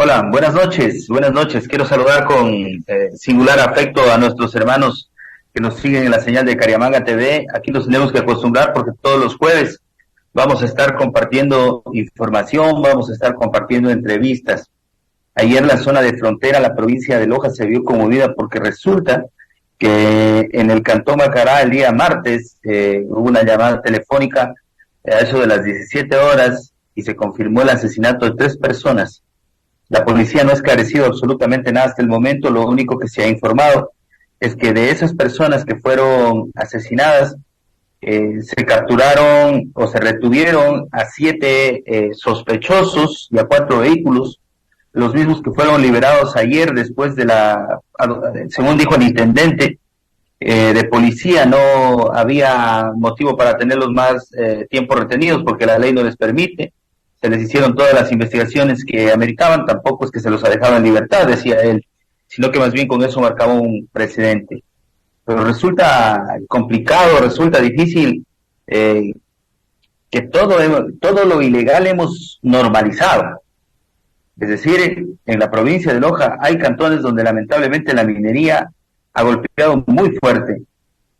Hola, buenas noches. Quiero saludar con singular afecto a nuestros hermanos que nos siguen en la señal de Cariamanga TV. Aquí nos tenemos que acostumbrar porque todos los jueves vamos a estar compartiendo información, vamos a estar compartiendo entrevistas. Ayer la zona de frontera, la provincia de Loja, se vio conmovida porque resulta que en el Cantón Macará el día martes hubo una llamada telefónica a eso de las 17 horas y se confirmó el asesinato de 3 personas. La policía no ha esclarecido absolutamente nada hasta el momento. Lo único que se ha informado es que de esas personas que fueron asesinadas, se capturaron o se retuvieron a 7 sospechosos y a 4 vehículos, los mismos que fueron liberados ayer después de según dijo el intendente de policía, no había motivo para tenerlos más tiempo retenidos porque la ley no les permite. Se les hicieron todas las investigaciones que ameritaban, tampoco es que se los ha dejado en libertad, decía él, sino que más bien con eso marcaba un precedente. Pero resulta complicado, resulta difícil que todo lo ilegal hemos normalizado. Es decir, en la provincia de Loja hay cantones donde lamentablemente la minería ha golpeado muy fuerte.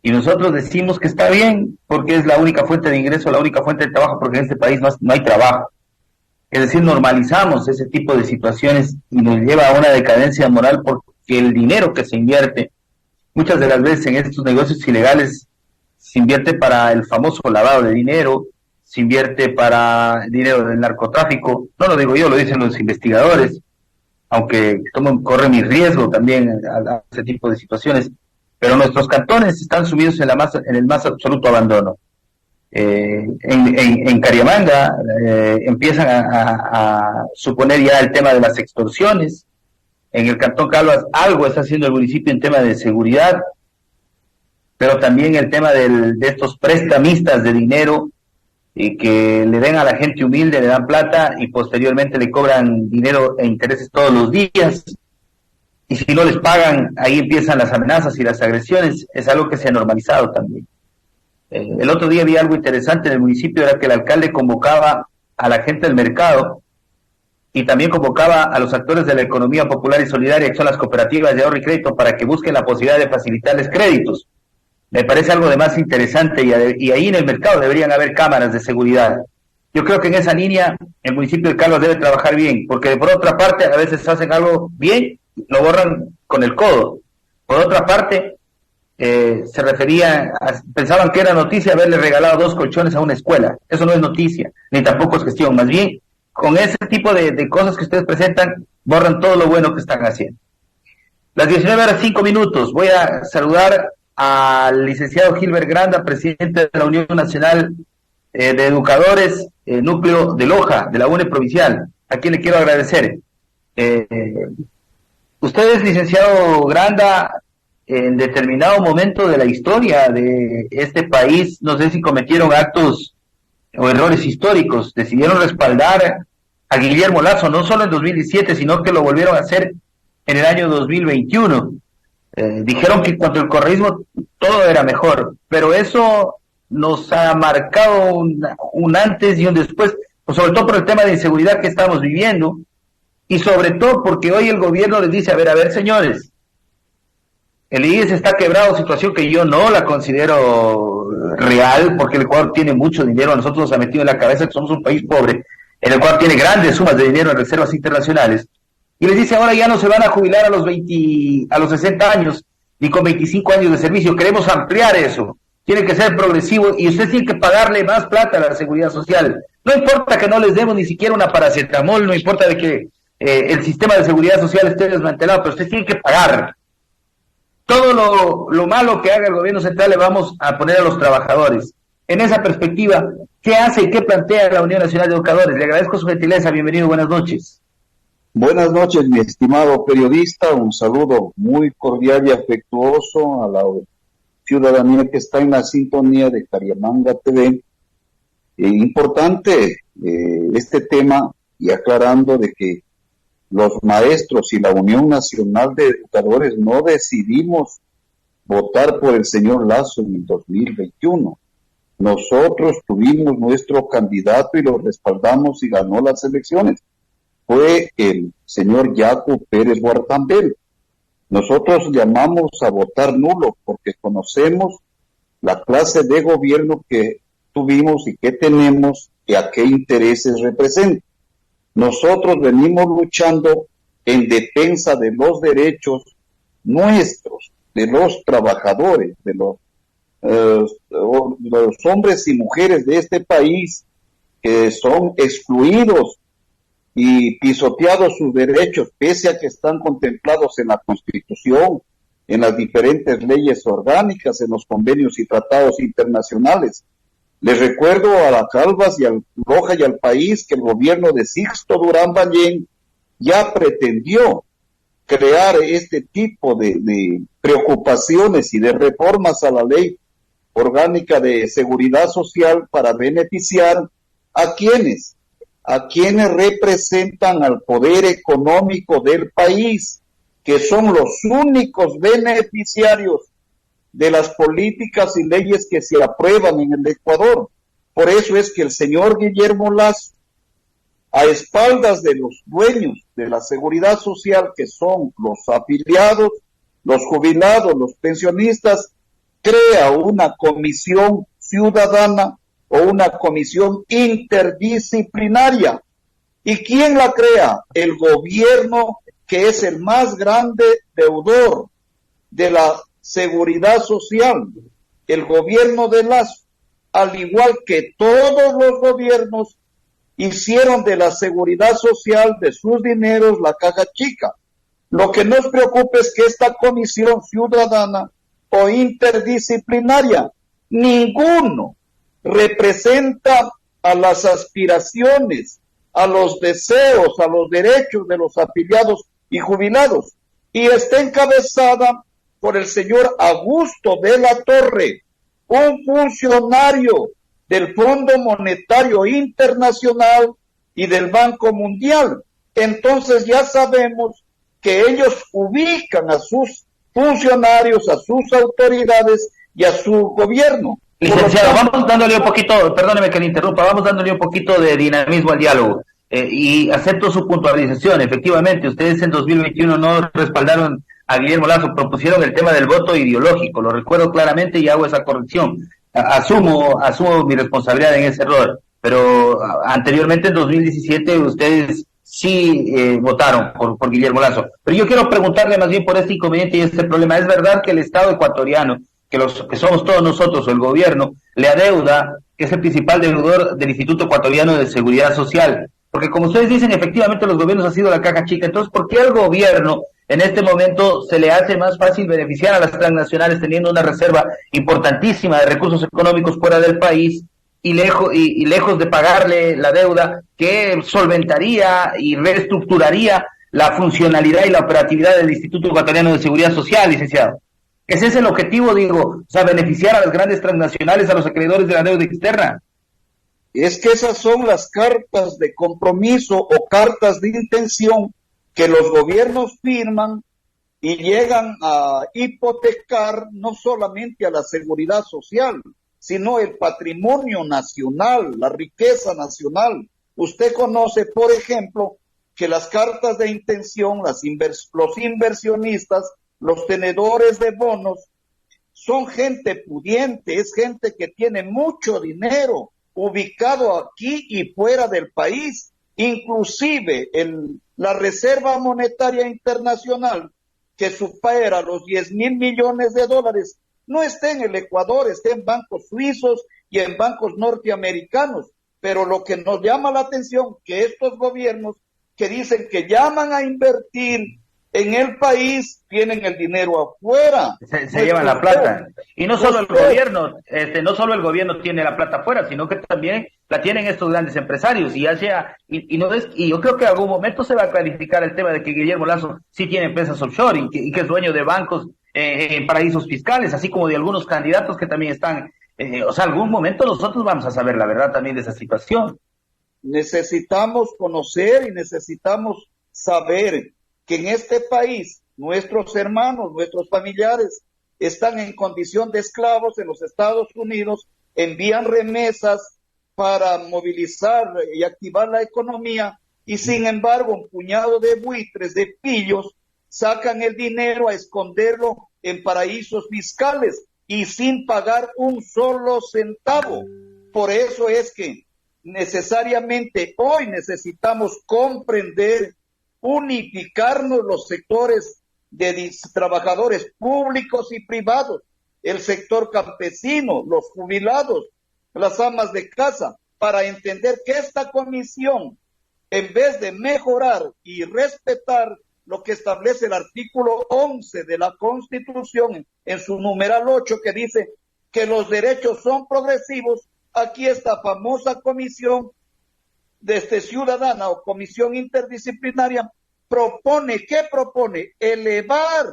Y nosotros decimos que está bien porque es la única fuente de ingreso, la única fuente de trabajo, porque en este país no hay trabajo. Es decir, normalizamos ese tipo de situaciones y nos lleva a una decadencia moral porque el dinero que se invierte, muchas de las veces en estos negocios ilegales, se invierte para el famoso lavado de dinero, se invierte para dinero del narcotráfico. No lo digo yo, lo dicen los investigadores, aunque corre mi riesgo también a ese tipo de situaciones. Pero nuestros cantones están sumidos en el más absoluto abandono. En Cariamanga empiezan a suponer ya el tema de las extorsiones. En el Cantón Calvas algo está haciendo el municipio en tema de seguridad, pero también el tema de estos prestamistas de dinero y que le den a la gente humilde, le dan plata y posteriormente le cobran dinero e intereses todos los días. Y si no les pagan, ahí empiezan las amenazas y las agresiones. Es algo que se ha normalizado también. El otro día vi algo interesante en el municipio, era que el alcalde convocaba a la gente del mercado y también convocaba a los actores de la economía popular y solidaria, que son las cooperativas de ahorro y crédito, para que busquen la posibilidad de facilitarles créditos. Me parece algo de más interesante y ahí en el mercado deberían haber cámaras de seguridad. Yo creo que en esa línea el municipio de Calvas debe trabajar bien, porque por otra parte a veces hacen algo bien, lo borran con el codo. Por otra parte, se refería, pensaban que era noticia haberle regalado 2 colchones a una escuela. Eso no es noticia, ni tampoco es gestión. Más bien, con ese tipo de cosas que ustedes presentan, borran todo lo bueno que están haciendo. Las 19:05, voy a saludar al licenciado Gilbert Granda, presidente de la Unión Nacional de Educadores, núcleo de Loja, de la UNE provincial, a quien le quiero agradecer. Usted es, licenciado Granda, en determinado momento de la historia de este país, no sé si cometieron actos o errores históricos, decidieron respaldar a Guillermo Lasso, no solo en 2017, sino que lo volvieron a hacer en el año 2021. Dijeron que contra el correísmo todo era mejor, pero eso nos ha marcado un antes y un después, pues sobre todo por el tema de inseguridad que estamos viviendo, y sobre todo porque hoy el gobierno les dice, a ver, señores, el IES está quebrado, situación que yo no la considero real, porque el Ecuador tiene mucho dinero, a nosotros nos ha metido en la cabeza que somos un país pobre, el Ecuador tiene grandes sumas de dinero en reservas internacionales, y les dice ahora ya no se van a jubilar a los 60 años, ni con 25 años de servicio, queremos ampliar eso, tiene que ser progresivo, y usted tiene que pagarle más plata a la seguridad social, no importa que no les demos ni siquiera una paracetamol, no importa de que el sistema de seguridad social esté desmantelado, pero usted tiene que pagar. Todo lo malo que haga el gobierno central le vamos a poner a los trabajadores. En esa perspectiva, ¿qué hace y qué plantea la Unión Nacional de Educadores? Le agradezco su gentileza, bienvenido, buenas noches. Buenas noches, mi estimado periodista, un saludo muy cordial y afectuoso a la ciudadanía que está en la sintonía de Cariamanga TV. Importante este tema, y aclarando de que los maestros y la Unión Nacional de Educadores no decidimos votar por el señor Lasso en el 2021. Nosotros tuvimos nuestro candidato y lo respaldamos y ganó las elecciones. Fue el señor Jaco Pérez Guartambel. Nosotros llamamos a votar nulo porque conocemos la clase de gobierno que tuvimos y que tenemos y a qué intereses representa. Nosotros venimos luchando en defensa de los derechos nuestros, de los trabajadores, de los hombres y mujeres de este país que son excluidos y pisoteados sus derechos, pese a que están contemplados en la Constitución, en las diferentes leyes orgánicas, en los convenios y tratados internacionales. Les recuerdo a la Calvas y al Loja y al país que el gobierno de Sixto Durán Ballén ya pretendió crear este tipo de preocupaciones y de reformas a la ley orgánica de seguridad social para beneficiar a quienes representan al poder económico del país, que son los únicos beneficiarios de las políticas y leyes que se aprueban en el Ecuador. Por eso es que el señor Guillermo Lasso, a espaldas de los dueños de la seguridad social, que son los afiliados, los jubilados, los pensionistas, crea una comisión ciudadana o una comisión interdisciplinaria. ¿Y quién la crea? El gobierno, que es el más grande deudor de la seguridad social, el gobierno de Lasso, al igual que todos los gobiernos, hicieron de la seguridad social, de sus dineros, la caja chica. Lo que nos preocupa es que esta comisión ciudadana o interdisciplinaria, ninguno representa a las aspiraciones, a los deseos, a los derechos de los afiliados y jubilados, y está encabezada por el señor Augusto de la Torre, un funcionario del Fondo Monetario Internacional y del Banco Mundial. Entonces ya sabemos que ellos ubican a sus funcionarios, a sus autoridades y a su gobierno. Licenciado, vamos dándole un poquito, perdóneme que le interrumpa, vamos dándole un poquito de dinamismo al diálogo. Y acepto su puntualización. Efectivamente, ustedes en 2021 no respaldaron a Guillermo Lasso, propusieron el tema del voto ideológico, lo recuerdo claramente y hago esa corrección. Asumo mi responsabilidad en ese error, pero anteriormente en 2017 ustedes sí votaron por Guillermo Lasso. Pero yo quiero preguntarle más bien por este inconveniente y este problema. ¿Es verdad que el Estado ecuatoriano, que somos todos nosotros o el gobierno, le adeuda, que es el principal deudor del Instituto Ecuatoriano de Seguridad Social? Porque como ustedes dicen, efectivamente los gobiernos han sido la caja chica. Entonces, ¿por qué al gobierno en este momento se le hace más fácil beneficiar a las transnacionales teniendo una reserva importantísima de recursos económicos fuera del país y lejos de pagarle la deuda que solventaría y reestructuraría la funcionalidad y la operatividad del Instituto Ecuatoriano de Seguridad Social, licenciado? Ese es el objetivo, digo, o sea, beneficiar a las grandes transnacionales, a los acreedores de la deuda externa. Es que esas son las cartas de compromiso o cartas de intención que los gobiernos firman y llegan a hipotecar no solamente a la seguridad social, sino el patrimonio nacional, la riqueza nacional. Usted conoce, por ejemplo, que las cartas de intención, los inversionistas, los tenedores de bonos, son gente pudiente, es gente que tiene mucho dinero ubicado aquí y fuera del país. Inclusive la Reserva Monetaria Internacional, que supera los 10,000 millones de dólares, no está en el Ecuador, está en bancos suizos y en bancos norteamericanos. Pero lo que nos llama la atención, que estos gobiernos que dicen que llaman a invertir en el país, tienen el dinero afuera. Se llevan la plata. Y no solo el gobierno, no solo el gobierno tiene la plata afuera, sino que también la tienen estos grandes empresarios. Y yo creo que en algún momento se va a clarificar el tema de que Guillermo Lasso sí tiene empresas offshore y que es dueño de bancos en paraísos fiscales, así como de algunos candidatos que también están. O sea, algún momento nosotros vamos a saber la verdad también de esa situación. Necesitamos conocer y necesitamos saber que en este país nuestros hermanos, nuestros familiares están en condición de esclavos en los Estados Unidos, envían remesas para movilizar y activar la economía, y sin embargo un puñado de buitres, de pillos, sacan el dinero a esconderlo en paraísos fiscales y sin pagar un solo centavo. Por eso es que necesariamente hoy necesitamos comprender, unificarnos los sectores de trabajadores públicos y privados, el sector campesino, los jubilados, las amas de casa, para entender que esta comisión, en vez de mejorar y respetar lo que establece el artículo 11 de la Constitución en su numeral 8, que dice que los derechos son progresivos, aquí esta famosa comisión ciudadana o comisión interdisciplinaria propone, ¿qué propone? Elevar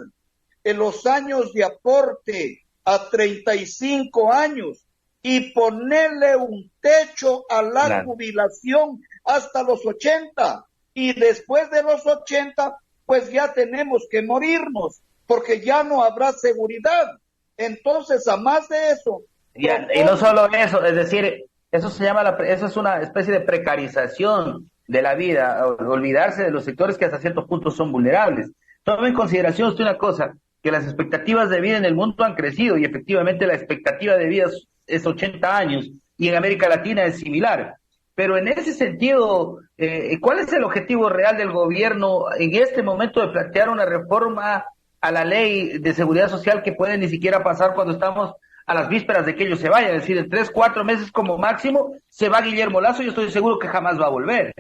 en los años de aporte a 35 años y ponerle un techo a la jubilación hasta los 80. Y después de los 80, pues ya tenemos que morirnos, porque ya no habrá seguridad. Entonces, a más de eso... Y no solo eso, es decir, eso eso es una especie de precarización de la vida, olvidarse de los sectores que hasta cierto punto son vulnerables. Tome en consideración usted una cosa, que las expectativas de vida en el mundo han crecido y efectivamente la expectativa de vida es 80 años y en América Latina es similar. Pero en ese sentido, ¿cuál es el objetivo real del gobierno en este momento de plantear una reforma a la ley de seguridad social que puede ni siquiera pasar cuando estamos a las vísperas de que ellos se vayan? Es decir, en 3-4 meses como máximo se va Guillermo Lasso y yo estoy seguro que jamás va a volver.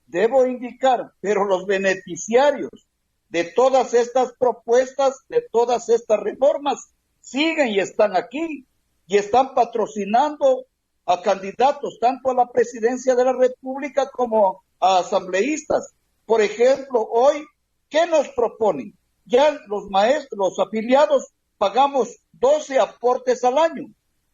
Debo indicar, pero los beneficiarios de todas estas propuestas, de todas estas reformas, siguen y están aquí y están patrocinando a candidatos tanto a la presidencia de la República como a asambleístas. Por ejemplo, hoy, ¿qué nos proponen? Ya los maestros, los afiliados, pagamos 12 aportes al año.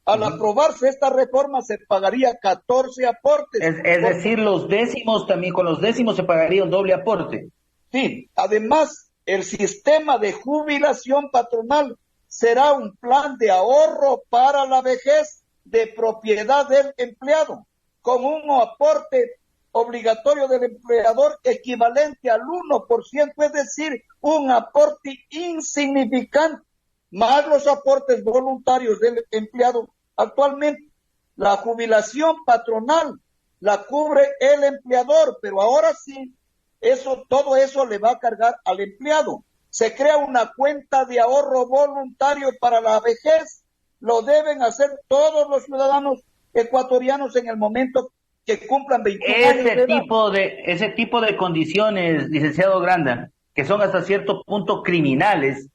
Al aprobarse esta reforma se pagaría 14 aportes. Es decir, los décimos también, con los décimos se pagaría un doble aporte. Sí, además, el sistema de jubilación patronal será un plan de ahorro para la vejez de propiedad del empleado, con un aporte obligatorio del empleador equivalente al 1%, es decir, un aporte insignificante, más los aportes voluntarios del empleado. Actualmente, la jubilación patronal la cubre el empleador, pero ahora sí, todo eso le va a cargar al empleado. Se crea una cuenta de ahorro voluntario para la vejez. Lo deben hacer todos los ciudadanos ecuatorianos en el momento que cumplan 21 años de edad. Ese tipo de condiciones, licenciado Granda, que son hasta cierto punto criminales,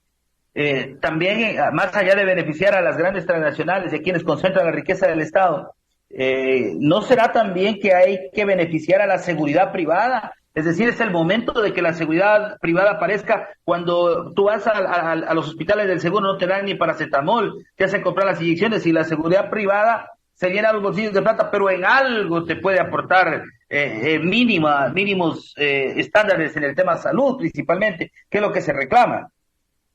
también, más allá de beneficiar a las grandes transnacionales y a quienes concentran la riqueza del Estado, ¿no será también que hay que beneficiar a la seguridad privada? Es decir, es el momento de que la seguridad privada aparezca. Cuando tú vas a los hospitales del seguro no te dan ni paracetamol, te hacen comprar las inyecciones y la seguridad privada se llena los bolsillos de plata, pero en algo te puede aportar mínimos estándares en el tema salud principalmente, que es lo que se reclama.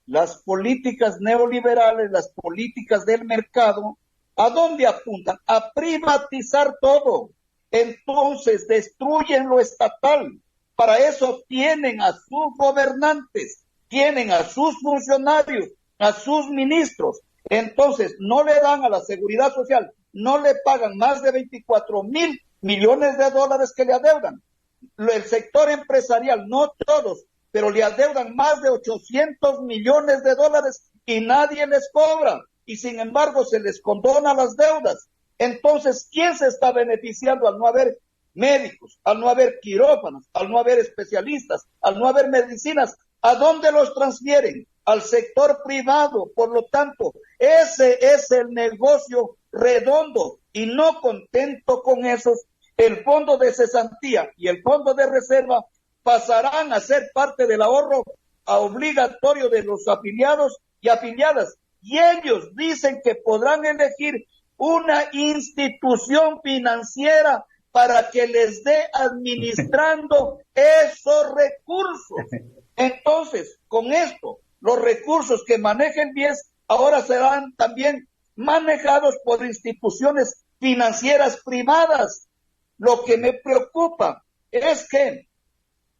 Las políticas neoliberales, las políticas del mercado, ¿a dónde apuntan? A privatizar todo. Entonces destruyen lo estatal. Para eso tienen a sus gobernantes, tienen a sus funcionarios, a sus ministros. Entonces no le dan a la seguridad social, no le pagan más de 24,000 millones de dólares que le adeudan. El sector empresarial, no todos, pero le adeudan más de 800 millones de dólares y nadie les cobra. Y sin embargo se les condona las deudas. Entonces, ¿quién se está beneficiando al no haber médicos, al no haber quirófanos, al no haber especialistas, al no haber medicinas? ¿A dónde los transfieren? Al sector privado. Por lo tanto, ese es el negocio redondo. Y no contento con esos, el fondo de cesantía y el fondo de reserva pasarán a ser parte del ahorro obligatorio de los afiliados y afiliadas. Y ellos dicen que podrán elegir una institución financiera para que les dé administrando esos recursos. Entonces, con esto, los recursos que maneja el BIES ahora serán también manejados por instituciones financieras privadas. Lo que me preocupa es que,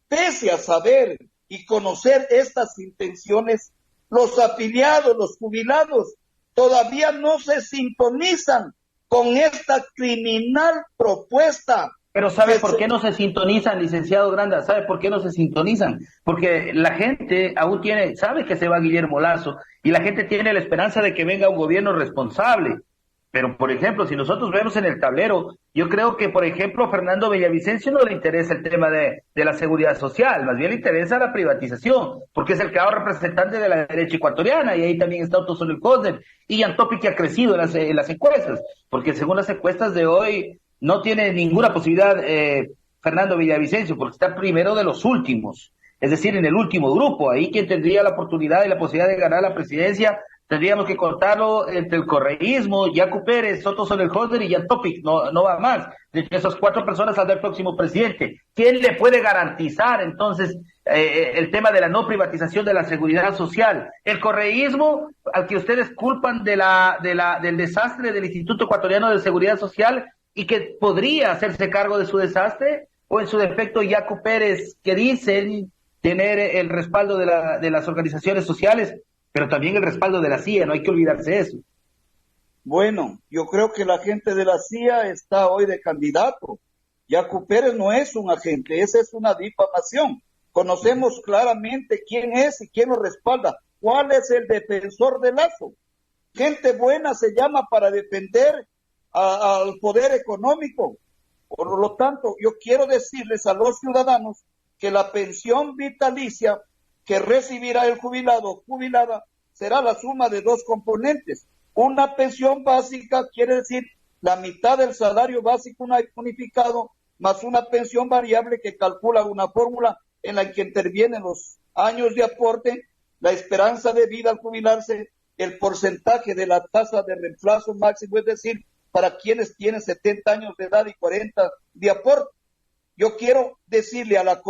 pese a saber y conocer estas intenciones, los afiliados, los jubilados, todavía no se sintonizan con esta criminal propuesta. Pero ¿sabe por qué no se sintonizan, licenciado Granda? ¿Sabe por qué no se sintonizan? Porque la gente aún sabe que se va Guillermo Lasso y la gente tiene la esperanza de que venga un gobierno responsable. Pero, por ejemplo, si nosotros vemos en el tablero, yo creo que, por ejemplo, a Fernando Villavicencio no le interesa el tema de la seguridad social, más bien le interesa la privatización, porque es el claro representante de la derecha ecuatoriana, y ahí también está Otto Sololcozer, y Yantopi, que ha crecido en las encuestas, porque según las encuestas de hoy, no tiene ninguna posibilidad Fernando Villavicencio, porque está primero de los últimos, es decir, en el último grupo. Ahí quien tendría la oportunidad y la posibilidad de ganar la presidencia, tendríamos que contarlo entre el correísmo, Yacu Pérez, Otto Sololcozer y Jan Topic, no va más. De esas 4 personas saldrá el próximo presidente. ¿Quién le puede garantizar entonces el tema de la no privatización de la seguridad social? El correísmo, al que ustedes culpan del desastre del Instituto Ecuatoriano de Seguridad Social y que podría hacerse cargo de su desastre, o en su defecto Yacu Pérez, que dicen tener el respaldo de las organizaciones sociales, pero también el respaldo de la CIA, no hay que olvidarse de eso. Bueno, yo creo que la gente de la CIA está hoy de candidato. Yacu Pérez no es un agente, esa es una difamación. Conocemos claramente quién es y quién lo respalda. ¿Cuál es el defensor de Lasso? Gente buena se llama para defender al poder económico. Por lo tanto, yo quiero decirles a los ciudadanos que la pensión vitalicia que recibirá el jubilado o jubilada será la suma de 2 componentes. Una pensión básica quiere decir la mitad del salario básico unificado, más una pensión variable que calcula una fórmula en la que intervienen los años de aporte, la esperanza de vida al jubilarse, el porcentaje de la tasa de reemplazo máximo, es decir, para quienes tienen 70 años de edad y 40 de aporte. Yo quiero decirle a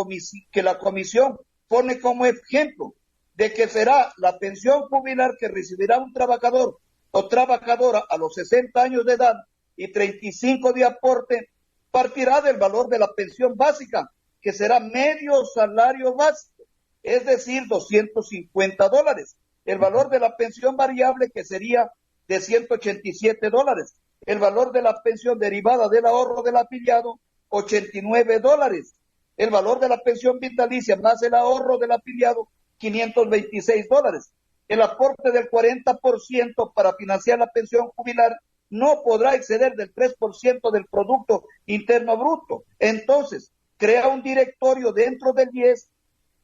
que la comisión pone como ejemplo de que será la pensión jubilar que recibirá un trabajador o trabajadora a los 60 años de edad y 35 de aporte, partirá del valor de la pensión básica, que será medio salario básico, es decir, $250. El valor de la pensión variable, que sería de $187. El valor de la pensión derivada del ahorro del afiliado, $89. El valor de la pensión vitalicia más el ahorro del afiliado, $526. El aporte del 40% para financiar la pensión jubilar no podrá exceder del 3% del Producto Interno Bruto. Entonces, crea un directorio dentro del IES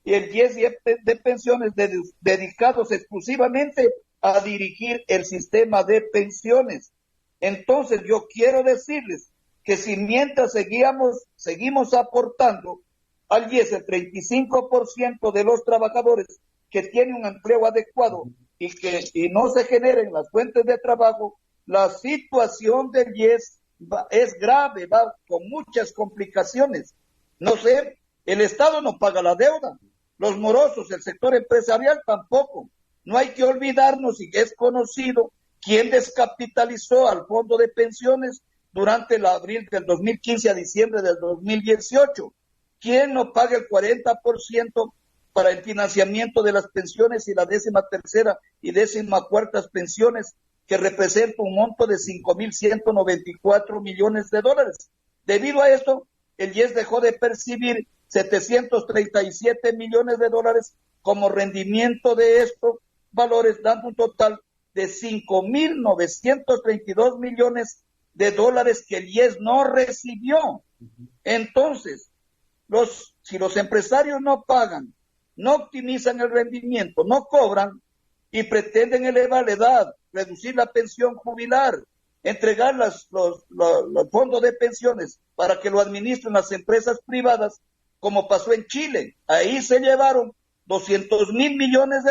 y el IES de pensiones dedicados exclusivamente a dirigir el sistema de pensiones. Entonces, yo quiero decirles que si mientras seguimos aportando al IES el 35% de los trabajadores que tienen un empleo adecuado y no se generen las fuentes de trabajo, la situación del IES es grave, va con muchas complicaciones. No sé, el Estado no paga la deuda, los morosos, el sector empresarial tampoco. No hay que olvidarnos, y es conocido, quién descapitalizó al fondo de pensiones durante el abril del 2015 a diciembre del 2018. ¿Quién no paga el 40% para el financiamiento de las pensiones y la 13ª y 14ª pensiones, que representa un monto de $5,194 millones? Debido a esto, el IES dejó de percibir $737 millones como rendimiento de estos valores, dando un total de $5,932 millones que el IES no recibió. Entonces, si los empresarios no pagan, no optimizan el rendimiento, no cobran y pretenden elevar la edad, reducir la pensión jubilar, entregar los fondos de pensiones para que lo administren las empresas privadas, como pasó en Chile. Ahí se llevaron $200,000 millones,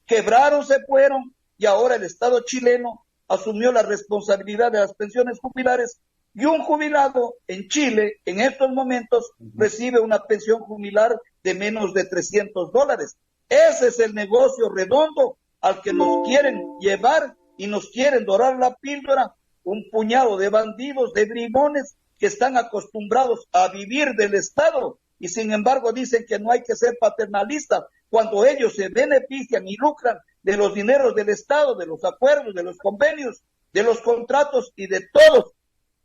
quebraron, se fueron, y ahora el Estado chileno asumió la responsabilidad de las pensiones jubilares, y un jubilado en Chile en estos momentos recibe una pensión jubilar de menos de $300. Ese es el negocio redondo al que nos quieren llevar y nos quieren dorar la píldora un puñado de bandidos, de bribones, que están acostumbrados a vivir del Estado y sin embargo dicen que no hay que ser paternalista cuando ellos se benefician y lucran de los dineros del Estado, de los acuerdos, de los convenios, de los contratos y de todos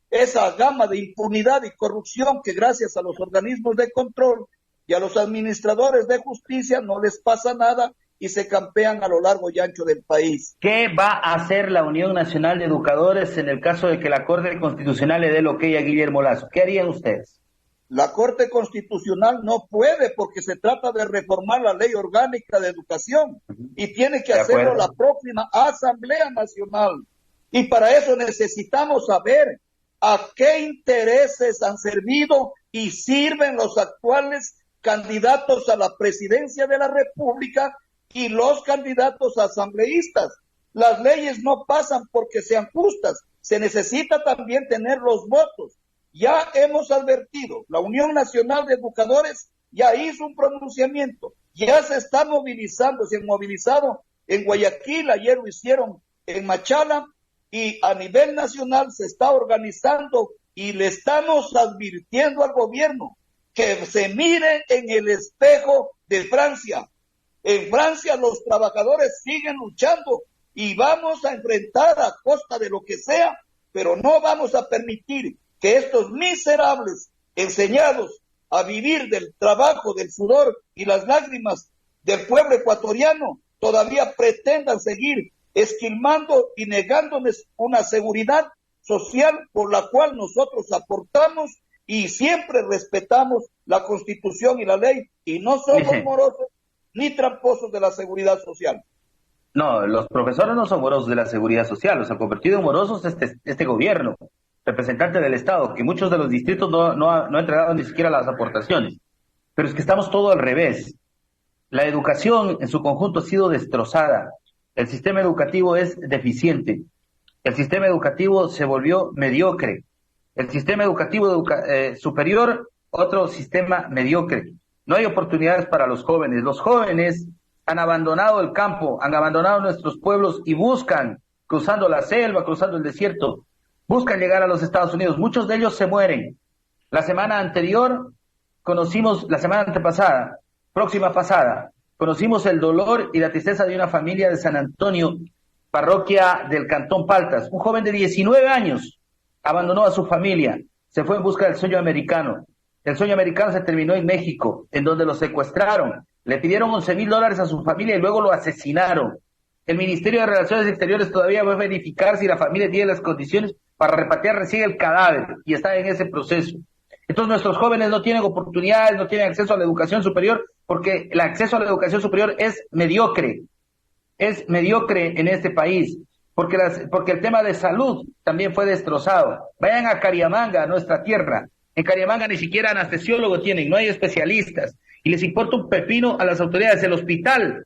esa gama de impunidad y corrupción que gracias a los organismos de control y a los administradores de justicia no les pasa nada y se campean a lo largo y ancho del país. ¿Qué va a hacer la Unión Nacional de Educadores en el caso de que la Corte Constitucional le dé el ok a Guillermo Lasso? ¿Qué harían ustedes? La Corte Constitucional no puede porque se trata de reformar la Ley Orgánica de Educación y tiene que hacerlo la próxima Asamblea Nacional. Y para eso necesitamos saber a qué intereses han servido y sirven los actuales candidatos a la presidencia de la República y los candidatos asambleístas. Las leyes no pasan porque sean justas, se necesita también tener los votos. Ya hemos advertido, la Unión Nacional de Educadores ya hizo un pronunciamiento, ya se está movilizando, se han movilizado en Guayaquil, ayer lo hicieron en Machala, y a nivel nacional se está organizando y le estamos advirtiendo al gobierno que se mire en el espejo de Francia. En Francia los trabajadores siguen luchando y vamos a enfrentar a costa de lo que sea, pero no vamos a permitir que estos miserables enseñados a vivir del trabajo, del sudor y las lágrimas del pueblo ecuatoriano todavía pretendan seguir esquilmando y negándoles una seguridad social por la cual nosotros aportamos y siempre respetamos la Constitución y la ley y no somos morosos ni tramposos de la seguridad social. No, los profesores no son morosos de la seguridad social, los ha convertido en morosos este gobierno, representante del Estado, que muchos de los distritos no ha entregado ni siquiera las aportaciones. Pero es que estamos todo al revés. La educación en su conjunto ha sido destrozada. El sistema educativo es deficiente. El sistema educativo se volvió mediocre. El sistema educativo superior, otro sistema mediocre. No hay oportunidades para los jóvenes. Los jóvenes han abandonado el campo, han abandonado nuestros pueblos y buscan, cruzando la selva, cruzando el desierto, buscan llegar a los Estados Unidos. Muchos de ellos se mueren. La semana antepasada, próxima pasada, conocimos el dolor y la tristeza de una familia de San Antonio, parroquia del Cantón Paltas. Un joven de 19 años abandonó a su familia, se fue en busca del sueño americano. El sueño americano se terminó en México, en donde lo secuestraron, le pidieron $11,000 a su familia y luego lo asesinaron. El Ministerio de Relaciones Exteriores todavía va a verificar si la familia tiene las condiciones para repatriar recién el cadáver y está en ese proceso. Entonces nuestros jóvenes no tienen oportunidades, no tienen acceso a la educación superior porque el acceso a la educación superior es mediocre en este país, porque el tema de salud también fue destrozado. Vayan a Cariamanga, a nuestra tierra. En Cariamanga ni siquiera anestesiólogo tienen, no hay especialistas y les importa un pepino a las autoridades. El hospital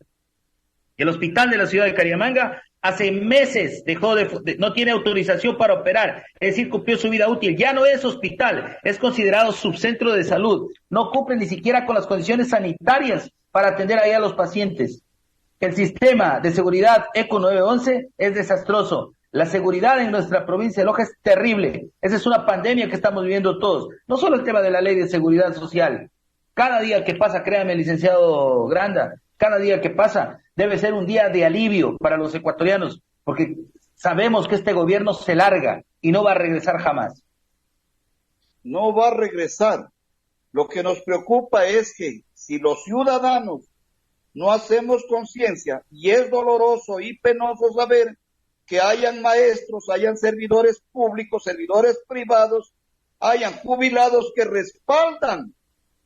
de la ciudad de Cariamanga hace meses no tiene autorización para operar, es decir, cumplió su vida útil, ya no es hospital, es considerado subcentro de salud, no cumple ni siquiera con las condiciones sanitarias para atender ahí a los pacientes. El sistema de seguridad ECO 911 es desastroso, la seguridad en nuestra provincia de Loja es terrible, esa es una pandemia que estamos viviendo todos, no solo el tema de la ley de seguridad social, cada día que pasa, créame licenciado Granda, cada día que pasa debe ser un día de alivio para los ecuatorianos, porque sabemos que este gobierno se larga y no va a regresar jamás. No va a regresar. Lo que nos preocupa es que si los ciudadanos no hacemos conciencia, y es doloroso y penoso saber que hayan maestros, hayan servidores públicos, servidores privados, hayan jubilados que respaldan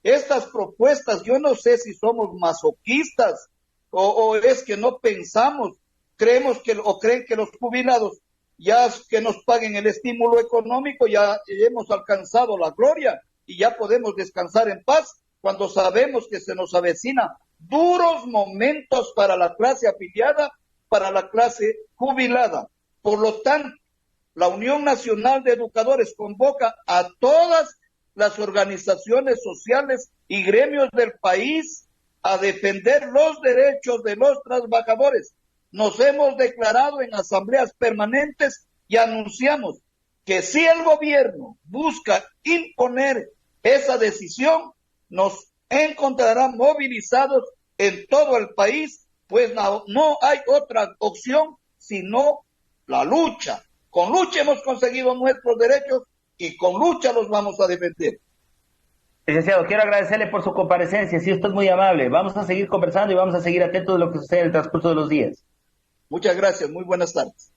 estas propuestas. Yo no sé si somos masoquistas o es que no pensamos, creen que los jubilados ya que nos paguen el estímulo económico ya hemos alcanzado la gloria y ya podemos descansar en paz cuando sabemos que se nos avecina duros momentos para la clase afiliada, para la clase jubilada. Por lo tanto, la Unión Nacional de Educadores convoca a todas las organizaciones sociales y gremios del país a defender los derechos de los trabajadores. Nos hemos declarado en asambleas permanentes y anunciamos que si el gobierno busca imponer esa decisión, nos encontrará movilizados en todo el país, pues no hay otra opción sino la lucha. Con lucha hemos conseguido nuestros derechos y con lucha los vamos a defender. Licenciado, quiero agradecerle por su comparecencia, sí, usted es muy amable. Vamos a seguir conversando y vamos a seguir atentos de lo que sucede en el transcurso de los días. Muchas gracias, muy buenas tardes.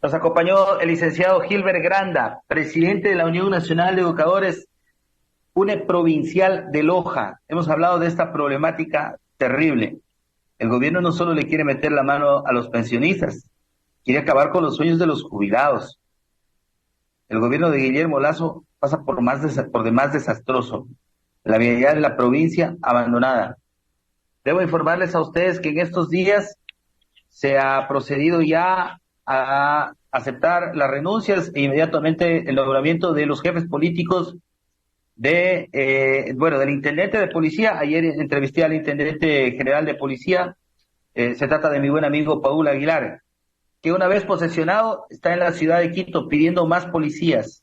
Nos acompañó el licenciado Gilbert Granda, presidente de la Unión Nacional de Educadores UNE Provincial de Loja. Hemos hablado de esta problemática terrible. El gobierno no solo le quiere meter la mano a los pensionistas, quiere acabar con los sueños de los jubilados. El gobierno de Guillermo Lasso pasa por demás desastroso. La vialidad de la provincia abandonada. Debo informarles a ustedes que en estos días se ha procedido ya a aceptar las renuncias e inmediatamente el nombramiento de los jefes políticos del intendente de policía. Ayer entrevisté al intendente general de policía, se trata de mi buen amigo Paul Aguilar, que una vez posesionado está en la ciudad de Quito pidiendo más policías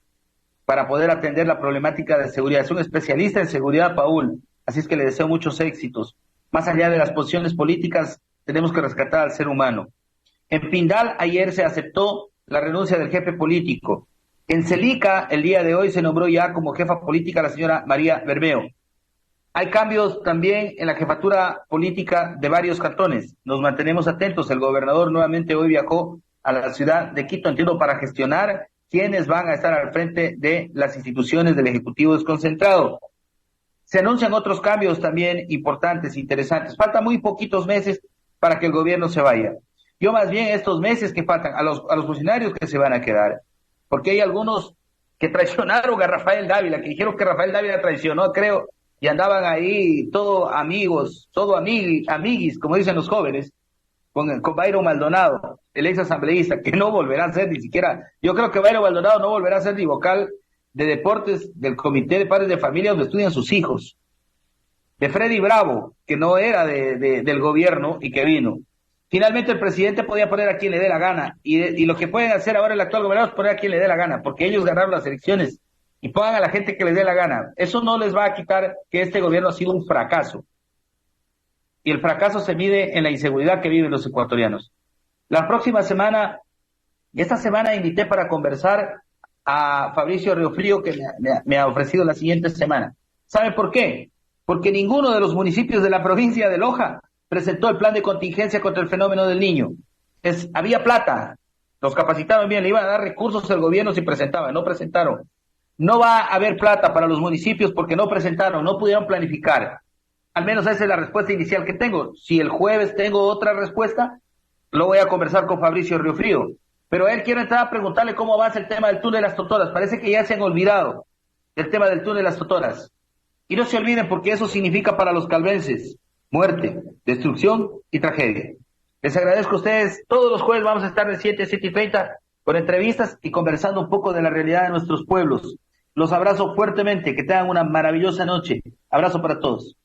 para poder atender la problemática de seguridad. Es un especialista en seguridad, Paul, así es que le deseo muchos éxitos. Más allá de las posiciones políticas, tenemos que rescatar al ser humano. En Pindal ayer se aceptó la renuncia del jefe político. En Celica, el día de hoy se nombró ya como jefa política la señora María Bermeo. Hay cambios también en la jefatura política de varios cantones. Nos mantenemos atentos. El gobernador nuevamente hoy viajó a la ciudad de Quito, entiendo, para gestionar quiénes van a estar al frente de las instituciones del Ejecutivo desconcentrado. Se anuncian otros cambios también importantes, interesantes. Faltan muy poquitos meses para que el gobierno se vaya. Yo más bien estos meses que faltan a los funcionarios que se van a quedar, porque hay algunos que traicionaron a Rafael Dávila, que dijeron que Rafael Dávila traicionó, creo, y andaban ahí todo amigos, todo amiguis, como dicen los jóvenes, con Byron Maldonado, el ex asambleísta, que no volverá a ser ni siquiera, yo creo que Byron Maldonado no volverá a ser ni vocal de deportes del Comité de Padres de Familia donde estudian sus hijos, de Freddy Bravo, que no era del gobierno y que vino. Finalmente el presidente podía poner a quien le dé la gana, y lo que pueden hacer ahora el actual gobernador es poner a quien le dé la gana, porque ellos ganaron las elecciones, y pongan a la gente que les dé la gana. Eso no les va a quitar que este gobierno ha sido un fracaso. Y el fracaso se mide en la inseguridad que viven los ecuatorianos. La próxima semana, esta semana invité para conversar a Fabricio Riofrío, que me ha ofrecido la siguiente semana. ¿Sabe por qué? Porque ninguno de los municipios de la provincia de Loja presentó el plan de contingencia contra el fenómeno del Niño. Había plata, los capacitaron bien, le iban a dar recursos al gobierno si presentaban, no presentaron. No va a haber plata para los municipios porque no presentaron, no pudieron planificar. Al menos esa es la respuesta inicial que tengo. Si el jueves tengo otra respuesta, lo voy a conversar con Fabricio Riofrío. Pero él quiere entrar a preguntarle cómo avanza el tema del túnel de las Totoras. Parece que ya se han olvidado del tema del túnel de las Totoras. Y no se olviden porque eso significa para los calvenses muerte, destrucción y tragedia. Les agradezco a ustedes. Todos los jueves vamos a estar de 7 a 7:30 con entrevistas y conversando un poco de la realidad de nuestros pueblos. Los abrazo fuertemente. Que tengan una maravillosa noche. Abrazo para todos.